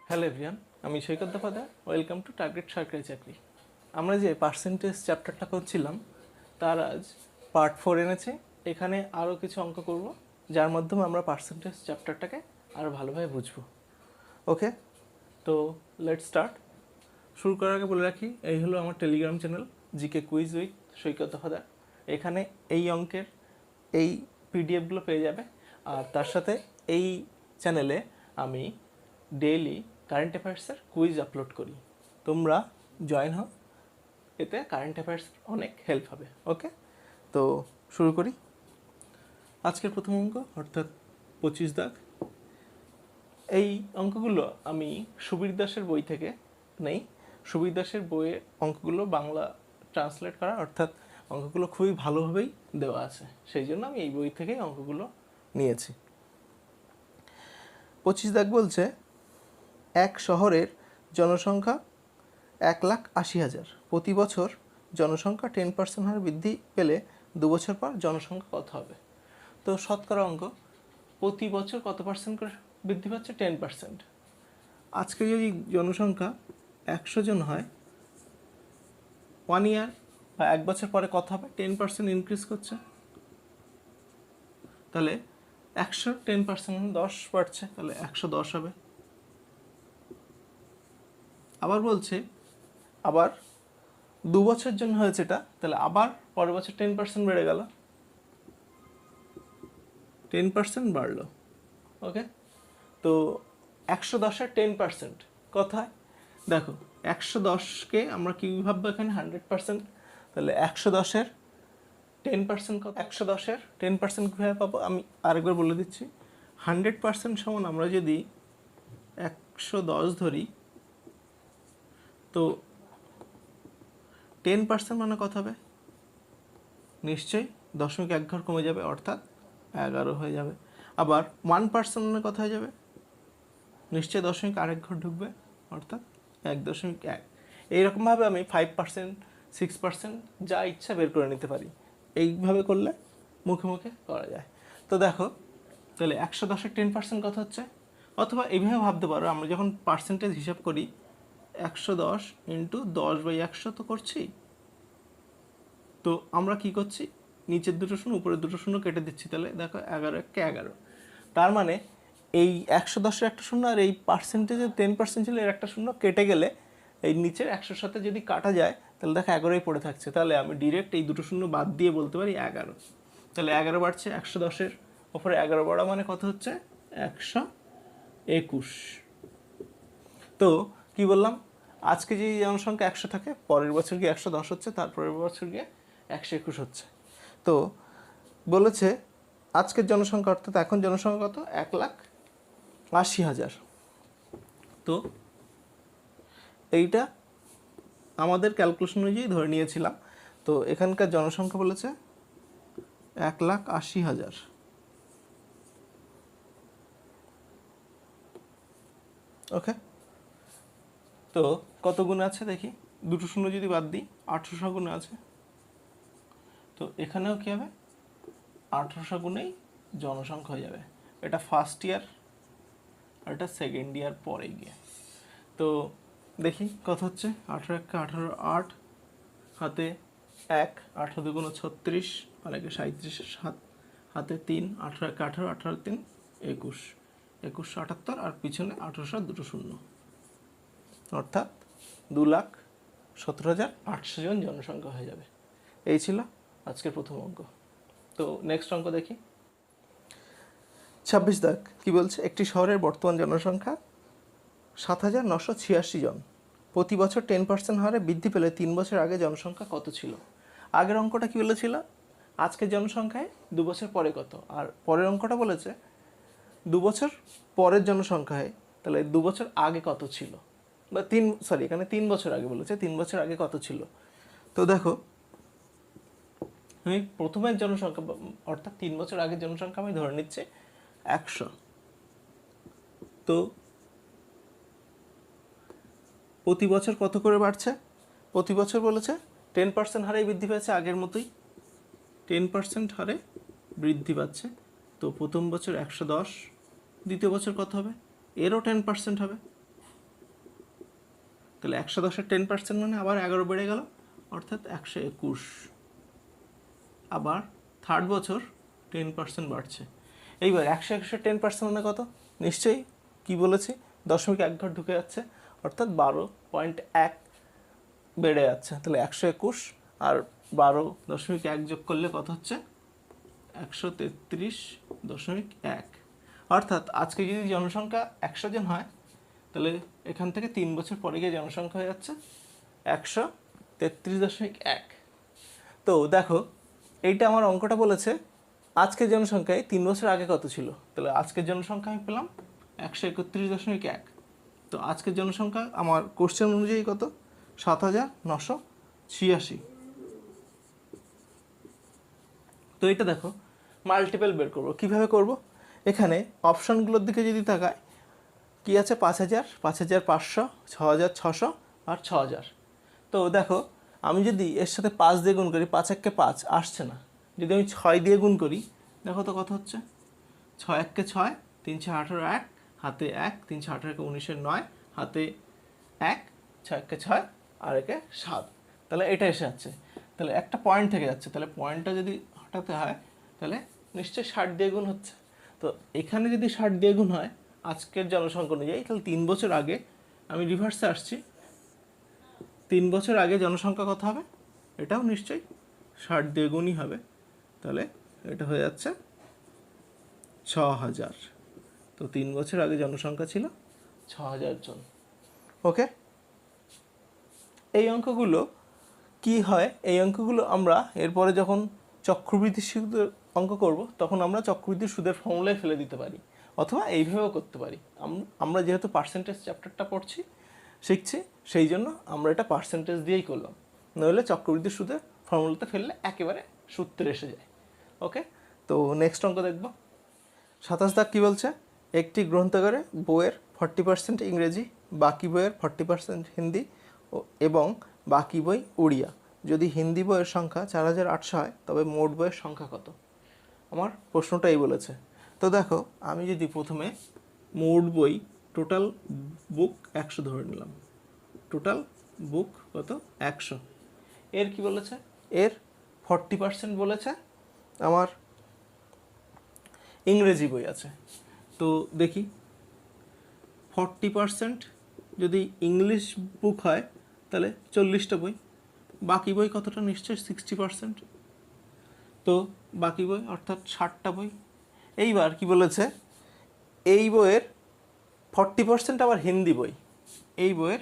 Hello everyone, আমি সৈকত দফাদার। Welcome to target সরকারি চাকরি। আমরা যে পার্সেন্টেজ চ্যাপ্টারটা করছিলাম তার আজ পার্ট 4 এনেছে। এখানে আরও কিছু অঙ্ক করব যার মাধ্যমে আমরা পার্সেন্টেজ চ্যাপ্টারটাকে আরও ভালোভাবে বুঝবো। ওকে, তো লেটস স্টার্ট। শুরু করার আগে বলে রাখি, এই হলো আমার telegram channel GK quiz with Saikat Dafadar. এখানে এই অঙ্কের এই পিডিএফগুলো পেয়ে যাবে। আর তার সাথে এই চ্যানেলে আমি ডেইলি কারেন্ট অ্যাফেয়ার্সের কুইজ আপলোড করি। তোমরা জয়েন হও, এতে কারেন্ট অ্যাফেয়ার্স অনেক হেল্প হবে। ওকে, তো শুরু করি। আজকের প্রথম অঙ্ক অর্থাৎ 25 দাগ। এই অঙ্কগুলো আমি সুবীর দাসের বই থেকে নেই। সুবীর দাসের বইয়ের অঙ্কগুলো বাংলা ট্রান্সলেট করা, অর্থাৎ অঙ্কগুলো খুবই ভালোভাবেই দেওয়া আছে, সেই জন্য আমি এই বই থেকেই অঙ্কগুলো নিয়েছি। 25 দাগ বলছে, এক শহরের জনসংখ্যা 1,80,000। প্রতি বছর জনসংখ্যা 10% হারে বৃদ্ধি পেলে 2 বছর পর জনসংখ্যা কত হবে? তো শতকরা অঙ্ক, প্রতি বছর কত পার্সেন্ট করে বৃদ্ধি পাচ্ছে? 10%। আজকে যদি জনসংখ্যা 100 জন হয়, 1 ইয়ার বা 1 বছর পরে কত হবে? 10% ইনক্রিজ করছে, তাহলে 100 10% 10 বাড়ছে, তাহলে 110 হবে। আবার বলছে, আবার 2 বছর জন্য হয়েছে এটা, তাহলে আবার পরের বছর 10% বেড়ে গেল, 10% বাড়লো। ওকে, তো 110-এর 10% কোথায়? দেখো, 110কে আমরা কী ভাববো এখানে? 100%। তাহলে 110-এর 10% কত? 110-এর 10% কীভাবে পাবো আমি আরেকবার বলে দিচ্ছি। 100% সমান আমরা যদি 110 ধরি, তো 10% মানে কত হবে? নিশ্চয়ই 0.1 ঘর কমে যাবে, অর্থাৎ 11 হয়ে যাবে। আবার 1% মানে কত হয়ে যাবে? নিশ্চয়ই 0.1 ঘর ঢুকবে, অর্থাৎ 1.1। এইরকমভাবে আমি 5% 6% যা ইচ্ছা বের করে নিতে পারি। এইভাবে করলে মুখে মুখে করা যায়। তো দেখো, তাহলে 110-এর 10% কত হচ্ছে? অথবা এইভাবে ভাবতে পারো, আমরা যখন পার্সেন্টেজ হিসাব করি 110 ইন্টু 10/100 তো করছি। তো আমরা কি করছি? নিচের দুটো শূন্য উপরের দুটো শূন্য কেটে দিচ্ছি, তাহলে দেখো 11-1-11। তার মানে এই 110-এর একটা শূন্য আর এই পার্সেন্টেজের 10% ছিল এর একটা শূন্য কেটে গেলে এই নিচের 100-র সাথে যদি কাটা যায়, তাহলে দেখো 11ই পড়ে থাকছে। তাহলে আমি ডিরেক্ট এই দুটো শূন্য বাদ দিয়ে বলতে পারি 11। তাহলে 11 বাড়ছে, 110-এর ওপরে 11 বাড়া মানে কত হচ্ছে? 121। তো কি বললাম, আজকে যে জনসংখ্যা 100 থাকে, পরের বছর গিয়ে 110 হচ্ছে, তারপরের বছর গিয়ে 121 হচ্ছে। তো বলেছে আজকের জনসংখ্যা, অর্থাৎ এখন জনসংখ্যা কত? 1,80,000। তো এইটা আমাদের ক্যালকুলেশন অনুযায়ী ধরে নিয়েছিলাম। তো এখানকার জনসংখ্যা বলেছে 1,80,000। ওকে, তো কত গুণ আছে দেখি, দুটো শূন্য যদি বাদ দিই 1800 গুণে আছে। তো এখানেও কী হবে? 1800 গুণেই জনসংখ্যা হয়ে যাবে। এটা ফার্স্ট ইয়ার আর এটা সেকেন্ড ইয়ার পরে গিয়ে। তো দেখি কত হচ্ছে। 18 18 8 হাতে 1, 18 2 36, আর 37 7 হাতে 3, 18 18 18 3 21, 2178 আর পিছনে 1800 দুটো শূন্য, অর্থাৎ 2,17,800 জন জনসংখ্যা হয়ে যাবে। এই ছিল আজকের প্রথম অঙ্ক। তো নেক্সট অঙ্ক দেখি। 26 দাগ কি বলছে? একটি শহরের বর্তমান জনসংখ্যা 7,986 জন। প্রতি বছর 10% হারে বৃদ্ধি পেলে 3 বছর আগে জনসংখ্যা কত ছিল? আগের অঙ্কটা কী বলেছিল? আজকের জনসংখ্যায় 2 বছর পরে কত, আর পরের অঙ্কটা বলেছে 2 বছর পরের জনসংখ্যায়, তাহলে 2 বছর আগে কত ছিল, বা এখানে 3 বছর আগে বলেছে, 3 বছর আগে কত ছিল। তো দেখো, আমি প্রথমের জনসংখ্যা অর্থাৎ 3 বছর আগের জনসংখ্যা আমি ধরে নিচ্ছি 100। তো প্রতি বছর কত করে বাড়ছে? প্রতি বছর বলেছে 10% হারে বৃদ্ধি পাচ্ছে, আগের মতোই 10% হারে বৃদ্ধি পাচ্ছে। তো প্রথম বছর 110, দ্বিতীয় বছর কত হবে? এরও 10% হবে, তাহলে 110-এর 10% মানে আবার 11 বেড়ে গেল, অর্থাৎ 121। আবার থার্ড বছর 10% বাড়ছে। এইবার 121-এর 10% মানে কত? নিশ্চয়ই কি বলেছি, 0.1 ঘর ঢুকে যাচ্ছে, অর্থাৎ 12.1 বেড়ে যাচ্ছে। তাহলে 121 আর 12.1 যোগ করলে কত হচ্ছে? 133.1। অর্থাৎ আজকে যদি জনসংখ্যা 100 জন হয়, তাহলে এখান থেকে 3 বছর পরে গিয়ে জনসংখ্যা হয়ে যাচ্ছে 133.1। তো দেখো, এইটা আমার অঙ্কটা বলেছে আজকের জনসংখ্যায় 3 বছর আগে কত ছিল। তাহলে আজকের জনসংখ্যা আমি পেলাম 131.1। তো আজকের জনসংখ্যা আমার কোশ্চেন অনুযায়ী কত? 7,986। তো এটা দেখো, মাল্টিপল বের করবো। কীভাবে করব? এখানে অপশানগুলোর দিকে যদি তাকায়, কি আছে? 5,000, 5,500, 6,600 আর 6,000। তো দেখো, আমি যদি এর সাথে 5 দিয়ে গুণ করি, 5 1 5 আসছে না। যদি আমি 6 দিয়ে গুণ করি, দেখো তো কত হচ্ছে? 6 1 6, 3 6 18 1, হাতে 1, 3 6 18 19 9, হাতে 1, 6 1 6 আর 1 7। তাহলে এটা এসে যাচ্ছে। তাহলে একটা পয়েন্ট থেকে যাচ্ছে, তাহলে পয়েন্টটা যদি হটাতে হয়, তাহলে নিশ্চয়ই 60 দিয়ে গুণ হচ্ছে। তো এখানে যদি 60 দিয়ে গুণ হয় আজকের জনসংখ্যা অনুযায়ী, তাহলে 3 বছর আগে, আমি রিভার্সে আসছি, 3 বছর আগে জনসংখ্যা কত হবে? এটাও নিশ্চয়ই 60 দিয়ে গুণই হবে। তাহলে এটা হয়ে যাচ্ছে 6,000। তো 3 বছর আগে জনসংখ্যা ছিল 6,000 জন। ওকে, এই অঙ্কগুলো কি হয়? এই অঙ্কগুলো আমরা এরপরে যখন চক্রবৃদ্ধি সুদের অঙ্ক করব, তখন আমরা চক্রবৃদ্ধি সুদের ফর্মুলায় ফেলে দিতে পারি, অথবা এইভাবেও করতে পারি। আমরা যেহেতু পার্সেন্টেজ চ্যাপ্টারটা পড়ছি, শিখছি, সেই জন্য আমরা এটা পার্সেন্টেজ দিয়েই করলাম। নইলে চক্রবৃদ্ধি সুদের ফর্মুলাতে ফেললে একেবারে সূত্রে এসে যায়। ওকে, তো নেক্সট অঙ্ক দেখব। 27 দাগ কী বলছে? একটি গ্রন্থাগারে বইয়ের 40% ইংরেজি, বাকি বইয়ের 40% হিন্দি এবং বাকি বই উড়িয়া। যদি হিন্দি বইয়ের সংখ্যা 4,800 হয়, তবে মোট বইয়ের সংখ্যা কত? আমার প্রশ্নটা এই বলেছে। তো দেখো, আমি যদি প্রথমে মোট বই, টোটাল বুক 100 ধরে নিলাম। টোটাল বুক কত? 100। এর কি বলেছে? এর 40% বলেছে আমার ইংরেজি বই আছে। তো দেখি, 40% যদি ইংলিশ বুক হয়, তাহলে 40টা বই। বাকি বই কতটা? নিশ্চয়ই 60%। তো বাকি বই অর্থাৎ 60টা বই। এইবার কি বলেছে? এই বইয়ের 40% আবার হিন্দি বই। এই বইয়ের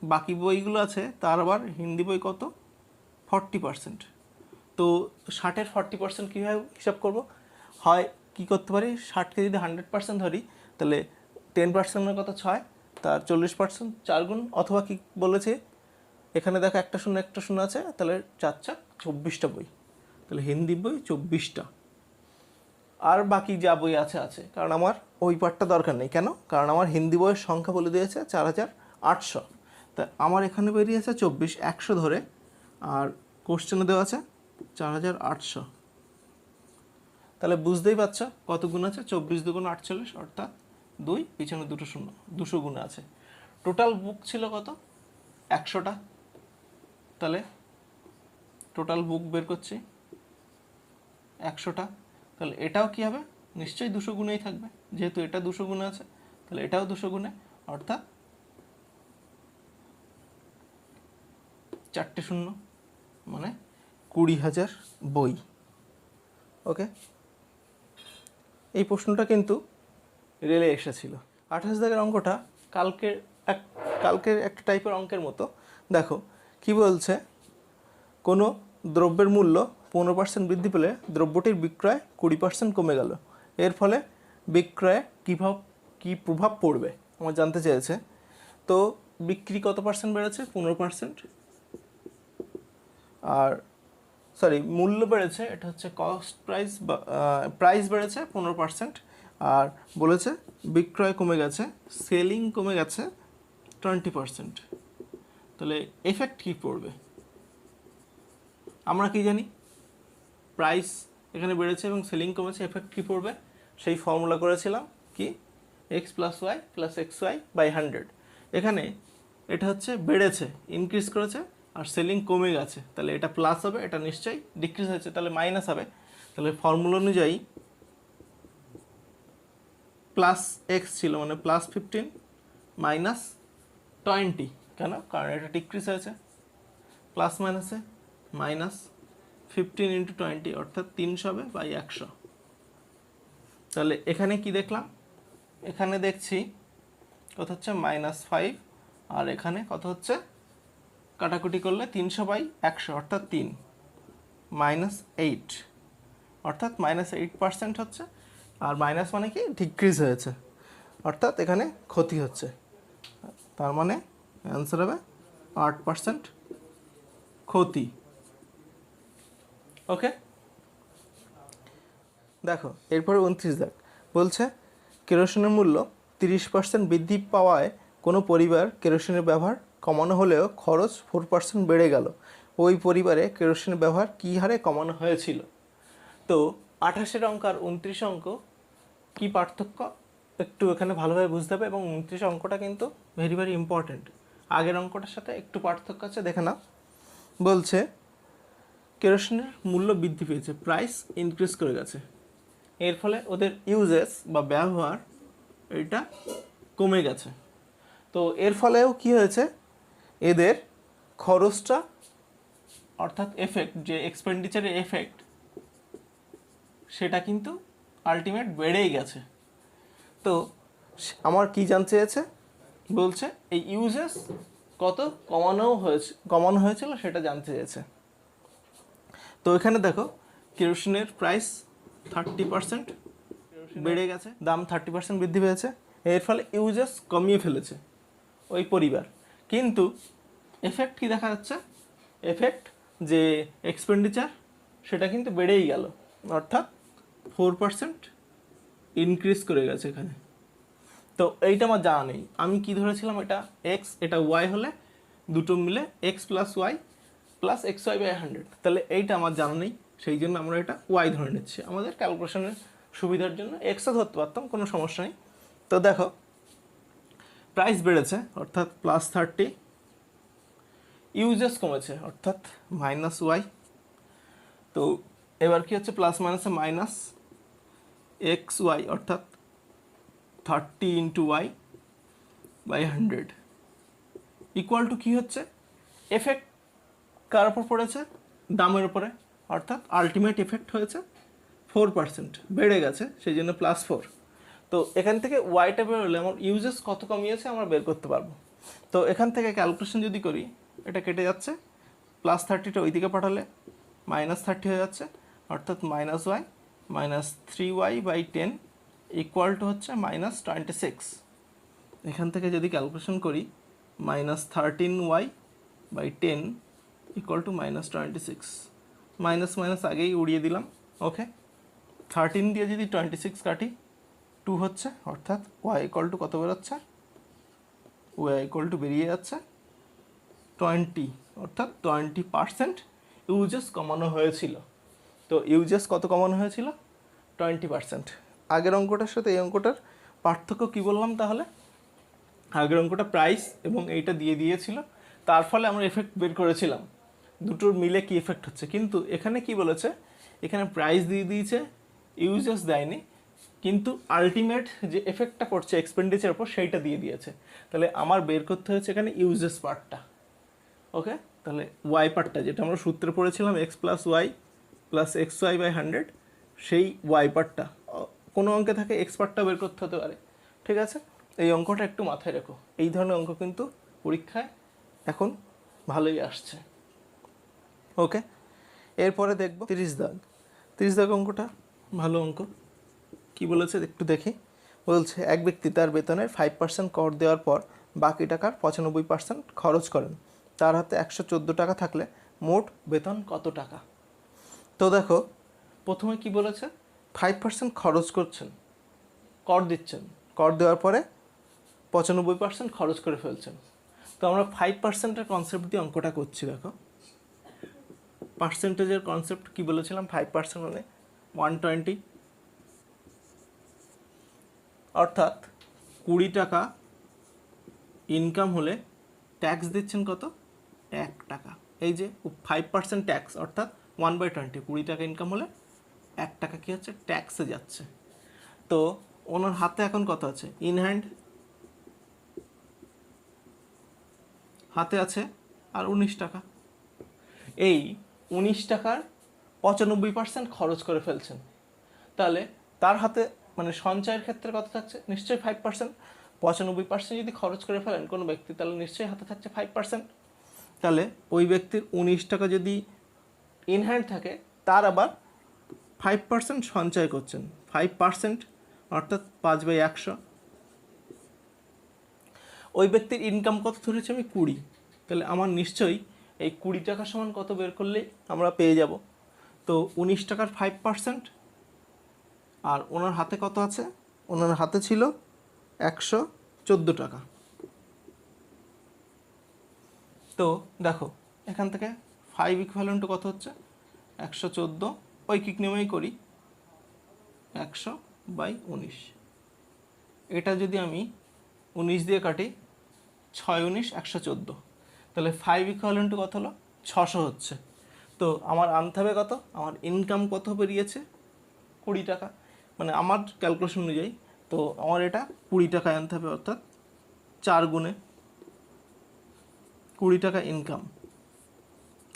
বাকি বইগুলো আছে, তার আবার হিন্দি বই কত? 40%। তো 60-এর 40% কীভাবে হিসাব করব? হয় কি করতে পারি, 60কে যদি 100% ধরি, তাহলে 10% কত? 6, তার 40% 4 গুণ, অথবা কি বলেছে এখানে দেখো একটা শূন্য আছে, তাহলে 4 4 24টা বই। তাহলে হিন্দি বই 24টা। আর বাকি যা বই আছে আছে, কারণ আমার ওই পার্টটা দরকার নেই। কেন? কারণ আমার হিন্দি বইয়ের সংখ্যা বলে দিয়েছে 4,800। তা আমার এখানে বেরিয়েছে 24, 100 ধরে, আর কোশ্চেনে দেওয়া আছে 4,800। তাহলে বুঝতেই পারছ কত গুণ আছে? 24 2 48, অর্থাৎ 2, পিছনে 2টো শূন্য, 200 গুণ আছে। টোটাল বুক ছিল কত? 100টা। তাহলে টোটাল বুক বের করছি 100টা। তাহলে এটাও কি হবে? নিশ্চয়ই 200 গুণেই থাকবে, যেহেতু এটা 200 গুণে আছে, তাহলে এটাও 200 গুণে, অর্থাৎ 4টে শূন্য, মানে 20,000 বই। ওকে, এই প্রশ্নটা কিন্তু রেলে এসেছিল। 28 দাগের অঙ্কটা কালকের একটা টাইপের অঙ্কের মতো। দেখো কি বলছে, কোনো দ্রব্যের মূল্য 15% বৃদ্ধি পেলে দ্রব্যটির বিক্রয় 20% কমে গেল। এর ফলে বিক্রয়ে কী প্রভাব পড়বে আমার জানতে চেয়েছে। তো বিক্রি কত পার্সেন্ট বেড়েছে? 15%। আর মূল্য বেড়েছে, এটা হচ্ছে কস্ট প্রাইস, বা প্রাইস বেড়েছে 15%। আর বলেছে বিক্রয় কমে গেছে, সেলিং কমে গেছে 20%। তাহলে এফেক্ট কী পড়বে? আমরা কি জানি? প্রাইস এখানে বেড়েছে এবং সেলিং কমেছে, এফেক্ট কী পড়বে? সেই ফর্মুলা করেছিলাম কি, x + y + xy/100। এখানে এটা হচ্ছে বেড়েছে, ইনক্রিজ করেছে, আর সেলিং কমে গেছে, তাহলে এটা প্লাস হবে, এটা নিশ্চয়ই ডিক্রিজ হয়েছে, তাহলে মাইনাস হবে। তাহলে ফর্মুলা অনুযায়ী প্লাস এক্স ছিল মানে প্লাস 15 মাইনাস 20, কেন? কারণ এটা ডিক্রিজ হয়েছে। প্লাস মাইনাসে মাইনাস 15 ইন্টু 20 অর্থাৎ 300 হবে বাই 100। তাহলে এখানে কি দেখলাম? এখানে দেখছি কত হচ্ছে -5, আর এখানে কত হচ্ছে কাটাকুটি করলে 300 বাই 100 অর্থাৎ 3 -8 অর্থাৎ -8% হচ্ছে। আর মাইনাস মানে কি ডিক্রিজ হয়েছে, অর্থাৎ এখানে ক্ষতি হচ্ছে। তার মানে অ্যান্সার হবে 8% ক্ষতি। ওকে, দেখো এরপরে 29 দেখ বলছে কেরোসিনের মূল্য 30% বৃদ্ধি পাওয়ায় কোনো পরিবার কেরোসিনের ব্যবহার কমানো হলেও খরচ 4% বেড়ে গেল। ওই পরিবারে কেরোসিনের ব্যবহার কী হারে কমানো হয়েছিল? তো 28 অঙ্ক আর 29 অঙ্ক কী পার্থক্য একটু এখানে ভালোভাবে বুঝতে হবে, এবং 29 অঙ্কটা কিন্তু ভেরি ভেরি ইম্পর্ট্যান্ট। আগের অঙ্কটার সাথে একটু পার্থক্য আছে, দেখে না। বলছে কেরোসিনের মূল্য বৃদ্ধি পেয়েছে, প্রাইস ইনক্রিজ করে গেছে, এর ফলে ওদের ইউজেস বা ব্যবহার এটা কমে গেছে। তো এর ফলেও কি হয়েছে, এদের খরচটা অর্থাৎ এফেক্ট, যে এক্সপেন্ডিচারের এফেক্ট, সেটা কিন্তু আলটিমেট বেড়েই গেছে। তো আমার কি জানতে চেয়েছে, বলছে এই ইউজেস কত কমানো হয়েছিল সেটা জানতে চেয়েছে। তো এখানে দেখো কেরোসিনের প্রাইস 30% বেড়ে গেছে, দাম 30% বৃদ্ধি পেয়েছে, এর ফলে ইউজেস কমিয়ে ফেলেছে ওই পরিবার। কিন্তু এফেক্ট কি দেখা যাচ্ছে, এফেক্ট যে এক্সপেন্ডিচার সেটা কিন্তু বেড়েই গেল, অর্থাৎ 4% ইনক্রিজ করে গেছে এখানে। তো এইটা আমার জানা নেই, আমি কি ধরেছিলাম এটা এক্স এটা ওয়াই হলে দুটো মিলে x plus y plus x y by 100, তাহলে এইটা আমার জানা নেই, সেই জন্য আমরা এটা ওয়াই ধরে নিচ্ছি আমাদের ক্যালকুলেশনের সুবিধার জন্য। এক্সও ধরতে পারতাম, কোনো সমস্যা নেই। তো দেখো প্রাইস বেড়েছে অর্থাৎ +30, ইউজেস কমেছে অর্থাৎ -y। তো এবার কি হচ্ছে প্লাস মাইনাসে মাইনাস এক্স ওয়াই অর্থাৎ 30 into y by 100 equal to কী হচ্ছে, এফেক্ট কার ওপর পড়েছে, দামের উপরে, অর্থাৎ আলটিমেট এফেক্ট হয়েছে 4% বেড়ে গেছে, সেই জন্য +4। তো এখান থেকে ওয়াইটা বেরোলে আমার ইউজেস কত কমিয়েছে আমরা বের করতে পারবো। তো এখান থেকে ক্যালকুলেশন যদি করি, এটা কেটে যাচ্ছে, +30টা ওইদিকে পাঠালে -30 হয়ে যাচ্ছে, অর্থাৎ -y -3y by 10 equal two হচ্ছে -26। এখান থেকে যদি ক্যালকুলেশন করি -13y by 10 equal to -26, minus minus আগেই উড়িয়ে দিলাম। ওকে, 13 দিয়ে যদি 26 কাটি 2 হচ্ছে, অর্থাৎ ওয়াই ইকুয়াল টু কত বেরোচ্ছে, ওয়াই ইকুয়াল টু বেরিয়ে যাচ্ছে 20, অর্থাৎ 20% ইউজেস কমানো হয়েছিল। তো ইউজেস কত কমানো হয়েছিল, 20%। আগের অঙ্কটার সাথে এই অঙ্কটার পার্থক্য কী বললাম তাহলে, আগের অঙ্কটা প্রাইস এবং এইটা দিয়ে দিয়েছিল, তার ফলে আমরা এফেক্ট বের করেছিলাম দুটোর মিলে কি এফেক্ট হচ্ছে। কিন্তু এখানে কি বলেছে, এখানে প্রাইস দিয়ে দিয়েছে, ইউজেস দেয়নি, কিন্তু আলটিমেট যে এফেক্টটা পড়ছে এক্সপেন্ডিচার উপর সেইটা দিয়ে দিয়েছে। তাহলে আমার বের করতে হচ্ছে এখানে ইউজেস পার্টটা। ওকে, তাহলে ওয়াই পার্টটা যেটা আমরা সূত্রে পড়েছিলাম x plus y plus x y by 100, সেই ওয়াই পার্টটা, কোনো অঙ্কে থাকে এক্স পার্টটা বের করতে হতে পারে। ঠিক আছে, এই অঙ্কটা একটু মাথায় রেখো, এই ধরনের অঙ্ক কিন্তু পরীক্ষায় এখন ভালোই আসছে। ওকে, এরপরে দেখব 30 দাগ। 30 দাগ অঙ্কটা ভালো অঙ্ক, কি বলেছে একটু দেখি। বলছে এক ব্যক্তি তার বেতনের 5% কর দেওয়ার পর বাকি টাকার 95% খরচ করেন, তার হাতে 114 টাকা থাকলে মোট বেতন কত টাকা? তো দেখো প্রথমে কি বলেছে, 5% খরচ করছেন, কর দিচ্ছেন, কর দেওয়ার পরে 95% খরচ করে ফেলছেন। তো আমরা 5%-এর কনসেপ্ট দিয়ে অঙ্কটা করছি। দেখো পার্সেন্টেজের কনসেপ্ট কি বলেছিলাম, 5% মানে 120, অর্থাৎ 20 টাকা ইনকাম হলে ট্যাক্স দিচ্ছেন কত, 1 টাকা। এই যে 5% ট্যাক্স, অর্থাৎ 1/20, 20 টাকা ইনকাম হলে 1 টাকা কী হচ্ছে, ট্যাক্সে যাচ্ছে। তো ওনার হাতে এখন কত আছে, ইন হ্যান্ড হাতে আছে আর 19 টাকা। এই 19 টাকার 95% খরচ করে ফেলছেন। তাহলে তার হাতে মানে সঞ্চয়ের ক্ষেত্রে কত থাকছে, নিশ্চয়ই 5%। 95% যদি খরচ করে ফেলেন কোনো ব্যক্তি, তাহলে নিশ্চয়ই হাতে থাকছে 5%। তাহলে ওই ব্যক্তির 19 টাকা যদি ইন হ্যান্ড থাকে, তার আবার 5% সঞ্চয় করছেন। 5% অর্থাৎ 5/100। ওই ব্যক্তির ইনকাম কত ধরেছে আমি, 20। তাহলে আমার নিশ্চয়ই এই 20 টাকা সমান কত বের করলেই আমরা পেয়ে যাব। তো 19 টাকার 5%, আর ওনার হাতে কত আছে, ওনার হাতে ছিল 114 টাকা। তো দেখো এখান থেকে 5 ইকুইভ্যালেন্ট কত হচ্ছে, 114। ঐকিক নিয়মেই করি, 100/19। এটা যদি আমি 19 দিয়ে কাটি, 6 19 114, তাহলে 5 ইকুইভ্যালেন্ট কত হলো, 600 হচ্ছে। তো আমার আনতে হবে কত, আমার ইনকাম কত বেরিয়েছে, 20 টাকা। মানে আমার ক্যালকুলেশন অনুযায়ী তো আমার এটা 20 টাকায় আনতে হবে, অর্থাৎ 4 গুণে 20 টাকা ইনকাম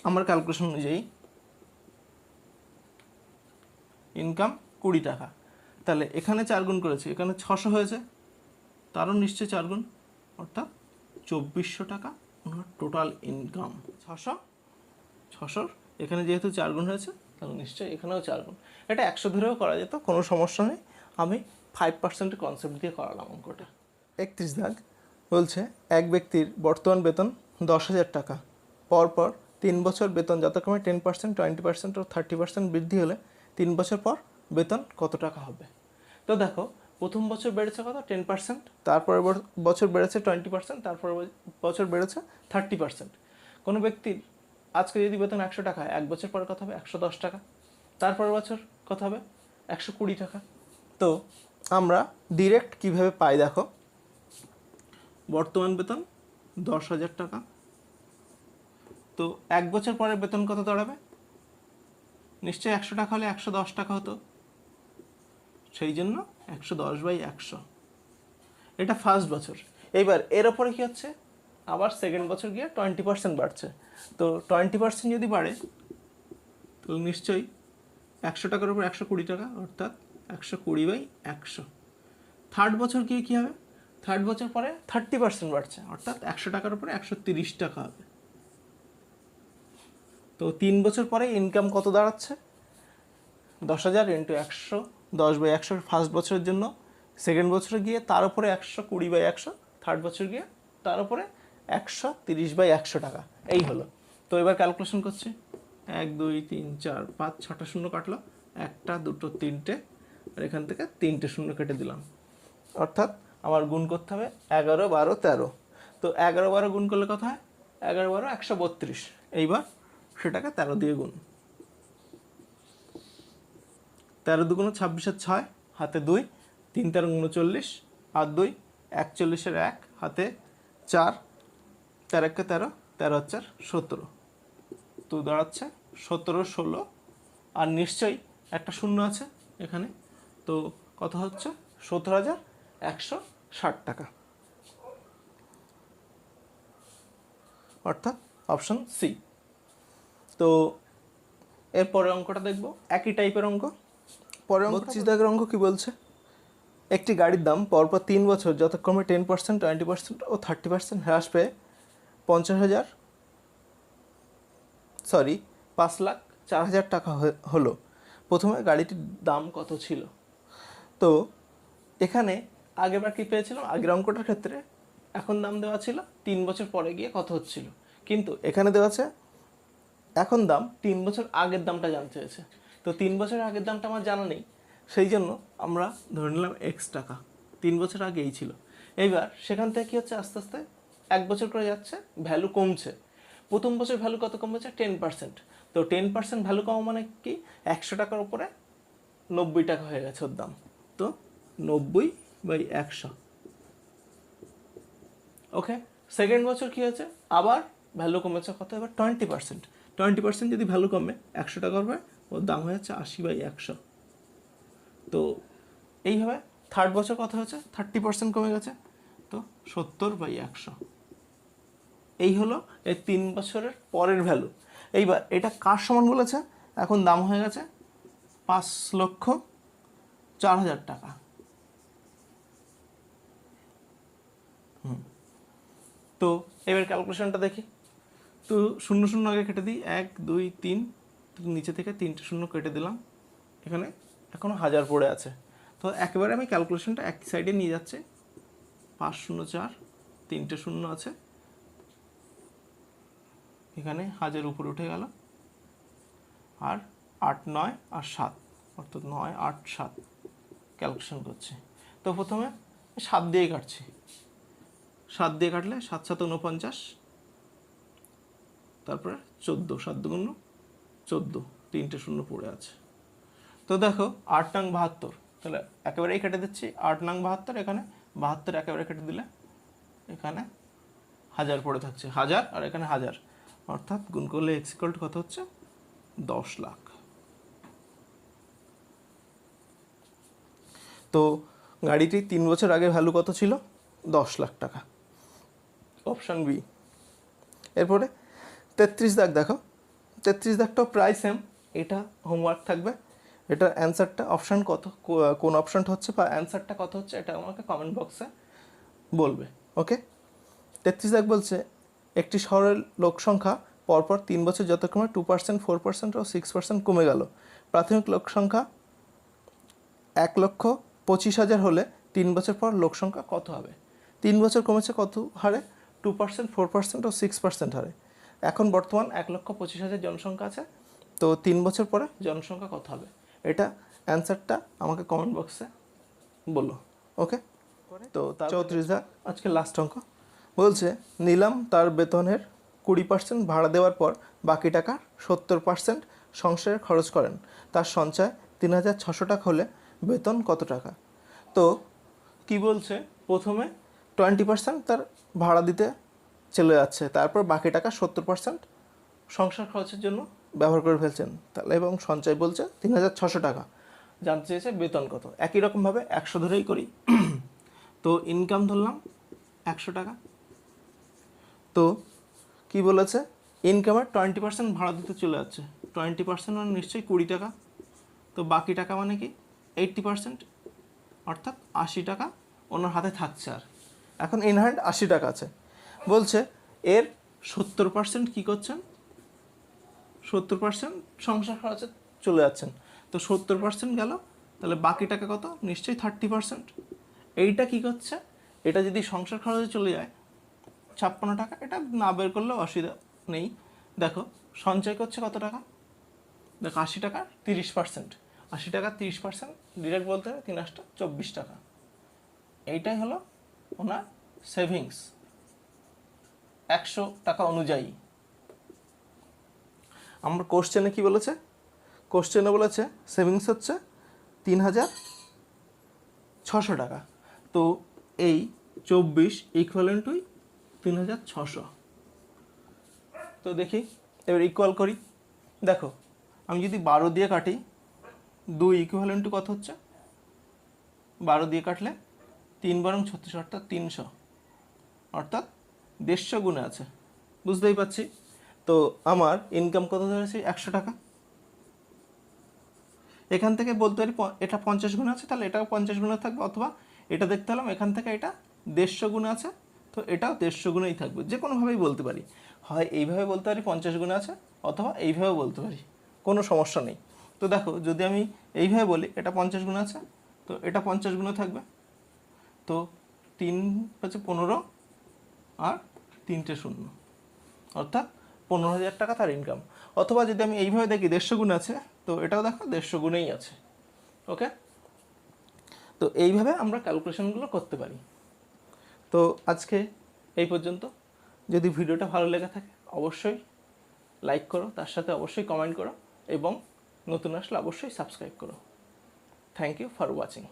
আমার ক্যালকুলেশন অনুযায়ী। ইনকাম 20 টাকা, তাহলে এখানে 4 গুণ করেছি, এখানে 600 হয়েছে, তারও নিশ্চয়ই 4 গুণ, অর্থাৎ 2400 টাকা ওনার টোটাল ইনকাম। 600 এখানে যেহেতু 4 গুণ হয়েছে, তাহলে নিশ্চয়ই এখানেও 4 গুণ। এটা 100 ধরেও করা যেত, কোনো সমস্যা নেই। আমি 5% কনসেপ্ট দিয়ে করালাম অঙ্কটা। 31 দাগ বলছে, এক ব্যক্তির বর্তমান বেতন 10,000 টাকা। পরপর 3 বছর বেতন যথাক্রমে 10%, 20% ও 30% বৃদ্ধি হলে 3 বছর পর বেতন কত টাকা হবে। তো দেখো প্রথম বছর বেড়েছে কত, 10%, তারপরের বছর বেড়েছে 20%, তারপরের বছর বেড়েছে 30%। কোনো ব্যক্তির আজকে যদি বেতন 100 টাকা, 1 বছর পরে কত হবে, 110 টাকা। তারপরের বছর কত হবে, 120 টাকা। তো আমরা ডিরেক্ট কিভাবে পাই দেখো, বর্তমান বেতন 10,000 টাকা, তো 1 বছর পরে বেতন কত দাঁড়াবে, নিশ্চয়ই 100 টাকা হলে 110 টাকা হতো, সেই জন্য 110/100। এটা ফার্স্ট বছর। এইবার এর ওপরে কী হচ্ছে, আবার সেকেন্ড বছর গিয়ে 20% বাড়ছে। তো 20% যদি বাড়ে, তাহলে নিশ্চয়ই 100 টাকার উপর 120 টাকা, অর্থাৎ 120/100। থার্ড বছর গিয়ে কী হবে, থার্ড বছর পরে 30% বাড়ছে, অর্থাৎ 100 টাকার উপরে 130 টাকা হবে। তো 3 বছর পরে ইনকাম কত দাঁড়াচ্ছে, 10,000 ইন্টু 110/100 ফার্স্ট বছরের জন্য, সেকেন্ড বছরে গিয়ে তার উপরে 120/100, থার্ড বছর গিয়ে তার উপরে 130/100 টাকা। এই হলো। তো এবার ক্যালকুলেশন করছি, 1 2 3 4 5 6টা শূন্য কাটলো, 1টা 2টো 3টে, আর এখান থেকে 3টে শূন্য কেটে দিলাম, অর্থাৎ আমার গুণ করতে হবে 11 12 13। তো 11 12 গুণ করলে কত হয়, 11 12 132। এইবার সেটাকে 13 দিয়ে গুণ, 13 2 26 6, হাতে 2, 3 13 39, আর 2 41 1, হাতে 4, 13 1 13, 13 4 17। তো দাঁড়াচ্ছে 17 16, আর নিশ্চয়ই একটা শূন্য আছে এখানে, তো কত হচ্ছে, 17,160 টাকা, অর্থাৎ অপশন সি। তো এরপরে অঙ্কটা দেখব, একই টাইপের অঙ্ক। পরের অঙ্ক 25 দাগের অঙ্ক কী বলছে, একটি গাড়ির দাম পরপর 3 বছর যথাক্রমে 10%, 20% ও 30% হ্রাস পেয়ে 5,04,000 টাকা হলো। প্রথমে গাড়িটির দাম কত ছিল। তো এখানে আগেরবার কী পেয়েছিলাম, আগের অঙ্কটার ক্ষেত্রে এখন দাম দেওয়া ছিল 3 বছর পরে গিয়ে কত হচ্ছিল, কিন্তু এখানে দেওয়া আছে এখন দাম 3 বছর আগের দামটা জানতে চেয়েছে। তো 3 বছর আগের দামটা আমার জানা নেই, সেই জন্য আমরা ধরে নিলাম এক্স টাকা, 3 বছর আগেই ছিল। এইবার সেখান থেকে কী হচ্ছে, আস্তে আস্তে 1 বছর করে যাচ্ছে, ভ্যালু কমছে। প্রথম বছর ভ্যালু কত কমেছে, 10%। তো 10% ভ্যালু কমা মানে কি, 100 টাকার উপরে 90 টাকা হয়ে গেছে ওর দাম। তো 90/100। ওকে, সেকেন্ড বছর কী হয়েছে, আবার ভ্যালু কমেছে কত, এবার 20%। 20% যদি ভ্যালু কমে 100 টাকা হবে, ওর দাম হয়ে যাচ্ছে 80/100। তো এইভাবে থার্ড বছর কত হয়েছে, 30% কমে গেছে, তো 70/100। এই হলো এই 3 বছরের পরের ভ্যালু। এইবার এটা কার সমান বলেছে, এখন দাম হয়ে গেছে 5,04,000 টাকা। তো এবার ক্যালকুলেশনটা দেখি। তো 0 0 আগে কেটে দিই, 1 2 3, নিচে থেকে 3টে শূন্য কেটে দিলাম, এখানে এখনও 1000 পড়ে আছে। তো একেবারে আমি ক্যালকুলেশনটা এক সাইডে নিয়ে যাচ্ছি, 504, 3টে শূন্য আছে, এখানে 1000 উপরে উঠে গেল, আর 8 9 আর 7, অর্থাৎ 9 8 7 ক্যালকুলেশন করছি। তো প্রথমে 7 দিয়ে কাটছি, 7 দিয়ে কাটলে 7 7 49, তারপরে 14, 7 2 14, 3টে শূন্য পড়ে আছে। তো দেখো 8 নং 72, তাহলে একেবারেই কেটে দিচ্ছি, 8 নং 72, এখানে 72 একেবারে কেটে দিলে এখানে 1000 পড়ে থাকছে, 1000 আর এখানে 1000, অর্থাৎ গুণ করলে x = কত হচ্ছে, 10 লাখ। তো গাড়িটি 3 বছর আগে ভ্যালু কত ছিল, 10 লাখ টাকা, অপশান বি। এরপরে 33 দাগ দেখো, 33 দাগটাও প্রায় সেম, এটা হোমওয়ার্ক থাকবে। এটার অ্যান্সারটা অপশান কত, কোন অপশানটা হচ্ছে বা অ্যান্সারটা কত হচ্ছে, এটা আমাকে কমেন্ট বক্সে বলবে। ওকে, 33 দাগ বলছে একটি শহরের লোক সংখ্যা পরপর 3 বছর যথাক্রমে 2%, 4% ও 6% কমে গেল। প্রাথমিক লোক সংখ্যা 1,25,000 হলে 3 বছর পর লোক সংখ্যা কত হবে? 3 বছর কমেছে কত হারে? 2%, 4% ও 6% হারে। এখন বর্তমান 1,25,000 জনসংখ্যা আছে, তো 3 বছর পরে জনসংখ্যা কত হবে? এটা অ্যান্সারটা আমাকে কমেন্ট বক্সে বলো। ওকে, তো 34 দাগ আজকে লাস্ট অঙ্ক বলছে নিলাম তার বেতনের 20% ভাড়া দেওয়ার পর বাকি টাকা 70% সংসারে খরচ করেন। তার সঞ্চয় 3,600 টাকা হলে বেতন কত টাকা? তো কি বলছে, প্রথমে 20% তার ভাড়া দিতে চলে যাচ্ছে, তারপর বাকি টাকা 70% সংসার খরচের জন্য ব্যবহার করে ফেলছেন, তাহলে এবং সঞ্চয় বলছে 3,600 টাকা। জানতে চেয়েছে বেতন কত। একই রকমভাবে 100 ধরেই করি। তো ইনকাম ধরলাম 100 টাকা। তো কি বলেছে, ইনকামের 20% ভাড়া দিতে চলে যাচ্ছে, 20% মানে নিশ্চয়ই 20 টাকা। তো বাকি টাকা মানে কি 80%, অর্থাৎ 80 টাকা ওনার হাতে থাকছে। আর এখন ইন হ্যান্ড 80 টাকা আছে, বলছে এর 70% কী করছেন, 70% সংসার খরচে চলে যাচ্ছেন। তো 70% গেল, তাহলে বাকি টাকা কত, নিশ্চয়ই 30%। এইটা কী করছে, এটা যদি সংসার খরচে চলে যায় 56 টাকা, এটা না বের করলেও অসুবিধা নেই। দেখো সঞ্চয় করছে কত টাকা, দেখো 80 টাকার 30%, 80 টাকার 30% ডিরেক্ট বলতে হবে 3 8 24 টাকা। এইটাই হলো ওনার সেভিংস 100 টাকা অনুযায়ী। আমার কোশ্চেনে কি বলেছে, কোশ্চেনে বলেছে সেভিংস হচ্ছে 3,600 টাকা। তো এই 24 ইকুয়ালেন্ট টু 3,600। তো দেখি এবার ইকুয়াল করি। দেখো আমি যদি 12 দিয়ে কাটি, 2 ইকুয়ালেন্ট টু কত হচ্ছে, 12 দিয়ে কাটলে 3 × 36 অর্থাৎ 300, অর্থাৎ 150 গুণে আছে, বুঝতেই পারছি। তো আমার ইনকাম কত ধরেছি, 100 টাকা। এখান থেকে বলতে পারি এটা 50 গুণে আছে, তাহলে এটাও 50 গুণে থাকবে, অথবা এটা দেখতে হলাম এখান থেকে এটা 150 গুণে আছে, তো এটাও 150 গুণেই থাকবে। যে কোনোভাবেই বলতে পারি, হয় এইভাবে বলতে পারি 50 গুণে আছে, অথবা এইভাবে বলতে পারি, কোনো সমস্যা নেই। তো দেখো যদি আমি এইভাবে বলি এটা 50 গুণে আছে, তো এটা 50 গুণে থাকবে। তো 3 হচ্ছে 15 আর 3টে শূন্য, অর্থাৎ 15,000 টাকা তার ইনকাম। অথবা যদি আমি এইভাবে দেখি 150 গুণ আছে, তো এটাও দেখো 150 গুণেই আছে। ওকে, তো এইভাবে আমরা ক্যালকুলেশনগুলো করতে পারি। তো আজকে এই পর্যন্ত। যদি ভিডিওটা ভালো লেগে থাকে অবশ্যই লাইক করো, তার সাথে অবশ্যই কমেন্ট করো, এবং নতুন আসলে অবশ্যই সাবস্ক্রাইব করো। Thank you for watching.